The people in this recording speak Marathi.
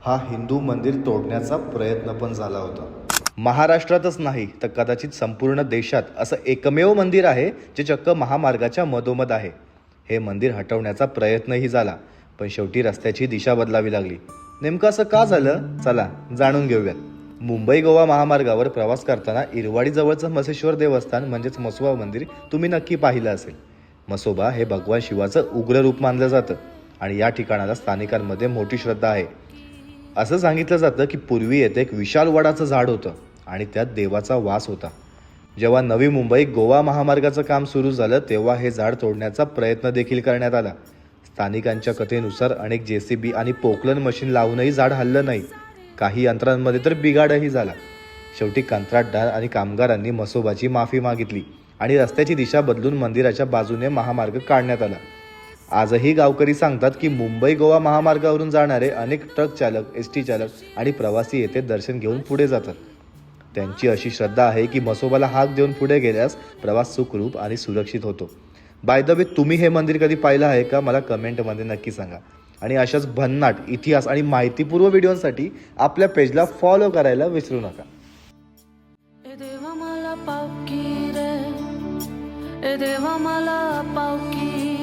हा हिंदू मंदिर तोडण्याचा प्रयत्न पण झाला होता। महाराष्ट्रातच नाही तर कदाचित संपूर्ण देशात असं एकमेव मंदिर आहे जे चक्क महामार्गाच्या मधोमध आहे। हे मंदिर हटवण्याचा प्रयत्नही झाला, पण शेवटी रस्त्याची दिशा बदलावी लागली। नेमकं असं का झालं, चला जाणून घेऊयात। मुंबई गोवा महामार्गावर प्रवास करताना इरवाडी जवळचं म्हसेश्वर देवस्थान म्हणजेच मसोबा मंदिर तुम्ही नक्की पाहिलं असेल। मसोबा हे भगवान शिवाचं उग्र रूप मानलं जातं आणि या ठिकाणाला स्थानिकांमध्ये मोठी श्रद्धा आहे। असं सांगितलं जातं की पूर्वी येथे एक विशाल वडाचं झाड होतं आणि त्यात देवाचा वास होता। जेव्हा नवी मुंबई गोवा महामार्गाचं काम सुरू झालं तेव्हा हे झाड तोडण्याचा प्रयत्न देखील करण्यात आला। स्थानिकांच्या कथेनुसार अनेक JCB आणि पोकलन मशीन लावूनही झाड हललं नाही। काही यंत्रांमध्ये तर बिघाडही झाला। शेवटी कंत्राटदार आणि कामगारांनी मसोबाची माफी मागितली आणि रस्त्याची दिशा बदलून मंदिराच्या बाजूने महामार्ग काढण्यात आला। आजही गावकरी सांगतात की मुंबई गोवा महामार्गावरून जाणारे अनेक ट्रक चालक, ST चालक आणि प्रवासी येथे दर्शन घेऊन पुढे जातात। त्यांची अशी श्रद्धा आहे की मसोबाला हाक देऊन पुढे गेल्यास प्रवास सुखरूप आणि सुरक्षित होतो। बाय द वे, तुम्ही हे मंदिर कधी पाहिलं आहे का? मला कमेंटमध्ये नक्की सांगा। आणि अशाच भन्नाट इतिहास आणि माहितीपूर्व व्हिडिओसाठी आपल्या पेजला फॉलो करायला विसरू नका। देवा मला पावकी